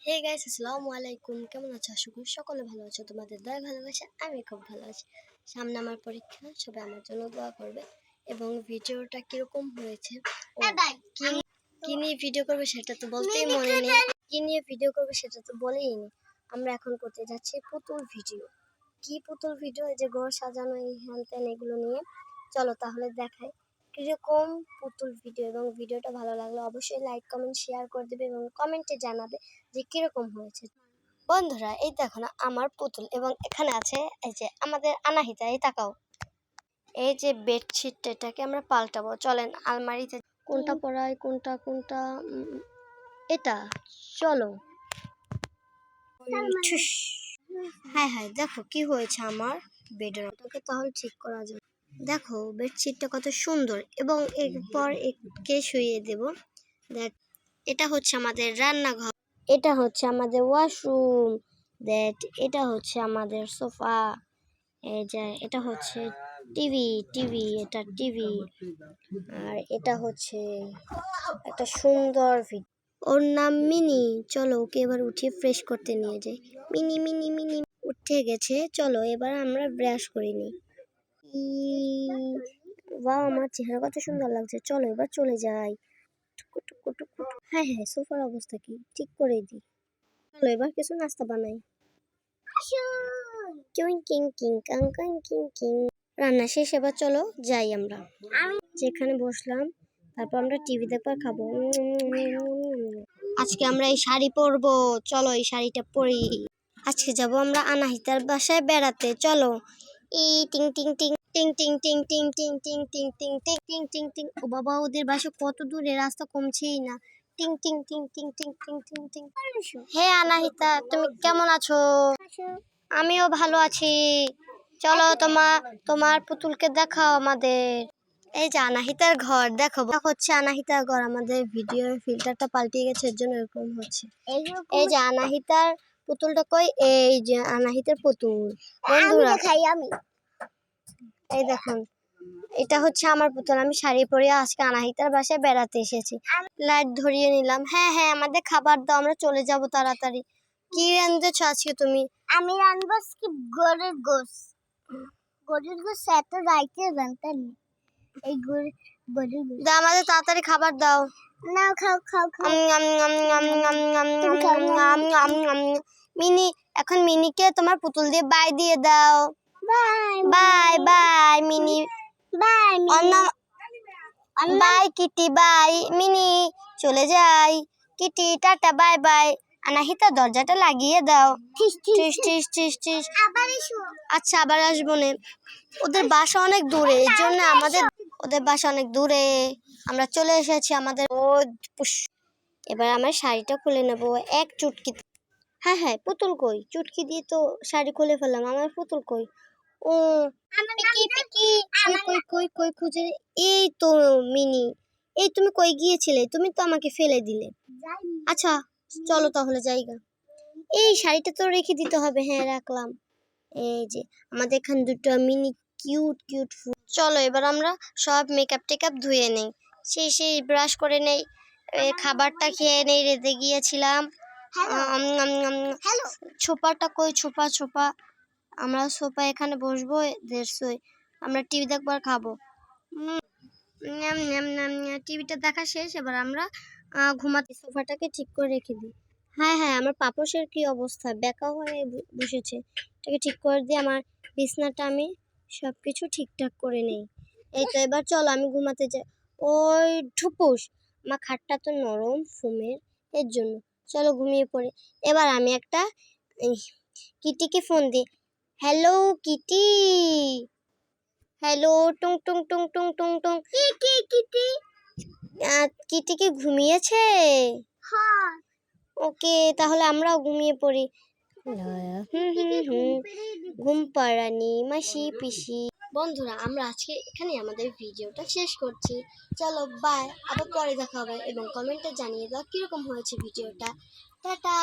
Hey guys, আসসালামু আলাইকুম। কেমন আছো? আশা করি সকলে ভালো আছো। তোমাদের দয়া ভালোবাসা আমি খুব ভালো আছি। সামনে আমার পরীক্ষা, সবাই আমার জন্য দোয়া করবে। এবং ভিডিওটা কিরকম হয়েছে, কি কি নিয়ে ভিডিও করবে সেটা তো বলতেই মনে নেই। কি নিয়ে ভিডিও করবে সেটা তো বলেই নি। আমরা এখন করতে যাচ্ছি পুতুল ভিডিও। কি পুতুল ভিডিও? এই যে ঘর সাজানো, এই হ্যান ত্যান এগুলো নিয়ে। চলো তাহলে দেখাই কিরকম পুতুল ভিডিও। এবং ভিডিওটা ভালো লাগলে অবশ্যই লাইক কমেন্ট শেয়ার করে দেবে এবং কমেন্টে জানাবে যে কিরকম হয়েছে। বন্ধুরা, এই দেখো না আমার পুতুল, এবং এখানে আছে এই যে আমাদের আনাহিতা। এই তাকাও, এই যে বেডশিট, এটাকে আমরা পাল্টাবো। চলেন আলমারিতে কোনটা পরাই, কোনটা কোনটা এটা। চলো। ঠুস। হ্যাঁ হ্যাঁ, দেখো কি হয়েছে আমার বেডের। ওটাকে তাহলে ঠিক করা যাবে। দেখো বেডশিটটা কত সুন্দর, এবং এরপর একে শুইয়ে দেব। দেখ, এটা হচ্ছে আমাদের রান্নাঘর, এটা হচ্ছে আমাদের ওয়াশরুম, দ্যাট এটা হচ্ছে আমাদের সোফা, এই যে এটা হচ্ছে টিভি, এটা টিভি। আর এটা হচ্ছে একটা সুন্দর ভিডিও। ওর নাম মিনি। চলো ওকে এবার উঠিয়ে ফ্রেশ করতে নিয়ে যাই। মিনি মিনি মিনি উঠে গেছে। চলো এবার আমরা ব্রাশ করে নিই। বাহ, আমার চেহারা কত সুন্দর লাগছে। চলো এবার চলে যাই। হ্যাঁ হ্যাঁ, সোফার অবস্থা কি ঠিক করে দিই। চলো এবার কিছু নাস্তা বানাই। রান্না শেষ, এবার চলো যাই আমরা যেখানে বসলাম। তারপর আমরা টিভি দেখবার খাবো। আজকে আমরা এই শাড়ি পরবো। চলো এই শাড়িটা পরি। আজকে যাব আমরা আনাহিতার বাসায় বেড়াতে। চলো। ই টিং টিং টিং টিং টিং টিং টিং টিং টিং টিং টিং টিং টিং টিং টিং। ও বাবা, ওদের বাসা কত দূরে, রাস্তা কমছেই না। টিং টিং টিং টিং টিং টিং টিং টিং। হে আনাহিতা, তুমি কেমন আছো? আমিও ভালো আছি। চলো তোমার পুতুলকে দেখাও আমাদের। এই যে আনাহিতার ঘর, দেখো হচ্ছে আনাহিতার ঘর। আমাদের ভিডিওর ফিল্টারটা পাল্টে গেছে, এর জন্য এরকম হচ্ছে। এই যে আনাহিতার পুতুলটা কই? এই যে আনাহিতার পুতুল। বন্ধুরা আমি এই দেখুন, এটা হচ্ছে আমার পুতুল। আমি শাড়ি পরে আজকে আনাহিতার বাসায় বেড়াতে এসেছি। লাইট ধরিয়ে নিলাম। হ্যাঁ হ্যাঁ, আমাদের খাবার দাও, আমরা চলে যাব তাড়াতাড়ি। কি রাঁধেছো আজকে তুমি? আমি রাঁধবো আজকে গরুর গোশত। গরুর গোশত এত রাইতে রাঁধতেন। এই গরুর গোশত দাও, আমাদের তাড়াতাড়ি খাবার দাও। না, খাও খাও খাও। মিনি, এখন মিনিকে তোমার পুতুল দিয়ে বাই দিয়ে দাও। Bye bye bye Mini. Bye bye Kitty, bye Mini. চলে যাই Kitty, tata, bye bye. Anahita দরজাটা লাগিয়ে দাও। টিস টিস টিস টিস টিস। আবার এসো। আচ্ছা, আবার আসবো না। ওদের বাসা অনেক দূরে, এই জন্য ওদের বাসা অনেক দূরে। আমরা চলে এসেছি আমাদের। এবার আমার শাড়িটা খুলে নেব এক চুটকি। হ্যাঁ হ্যাঁ, পুতুল কই? চুটকি দিয়ে তো শাড়ি খুলে ফেললাম। আমার পুতুল কই? ও পিকি পিকি, কই কই কই খুঁজে। এই তো মিনি, এই তুমি কই গিয়েছিলে? তুমি তো আমাকে ফেলে দিলে। আচ্ছা চলো তাহলে জায়গা। এই শাড়িটা তো রেখে দিতে হবে। হ্যাঁ রাখলাম। এই যে আমাদের এখানে দুটো মিনি কিউট কিউট ফুল। চলো এবার আমরা সব মেকআপ টেকআপ ধুয়ে নেই। সেই ব্রাশ করে নেই। খাবারটা খেয়ে নেই, রেঁধে গিয়েছিলাম। ছোপাটা কই? ছোপা। আমরা সোফা এখানে বসবো, দেড়শোই আমরা টিভি দেখবার খাবো। টিভিটা দেখা শেষ, এবার আমরা ঘুমাতে। সোফাটাকে ঠিক করে রেখে দিই। হ্যাঁ হ্যাঁ, আমার পাপোশের কি অবস্থা, বেঁকা হয়ে বসেছে। এটাকে ঠিক করে দিয়ে আমার বিছনাটা আমি সবকিছু ঠিকঠাক করে নেই। এই তো এবার চলো আমি ঘুমাতে যাই। ওই ঠুপুস, আমার খাটটা তো নরম ফোমের, এর জন্য। চলো ঘুমিয়ে পড়ে। এবার আমি একটা কিটিকে ফোন দিই। Hello Kitty, hello. টুং টুং টুং টুং টুং টুং। কিটি কিটি কি ঘুমিয়েছে? হ্যাঁ। ওকে, তাহলে আমরাও ঘুমিয়ে পড়ি। ঘুম পাড়ানি মাসি পিসি। বন্ধুরা, আমরা আজকে এখানে আমাদের ভিডিওটা শেষ করছি। চলো বাই, আবার পরে দেখা হবে। এবং কমেন্টে জানিয়ে দাও কিরকম হয়েছে ভিডিওটা। টাটা।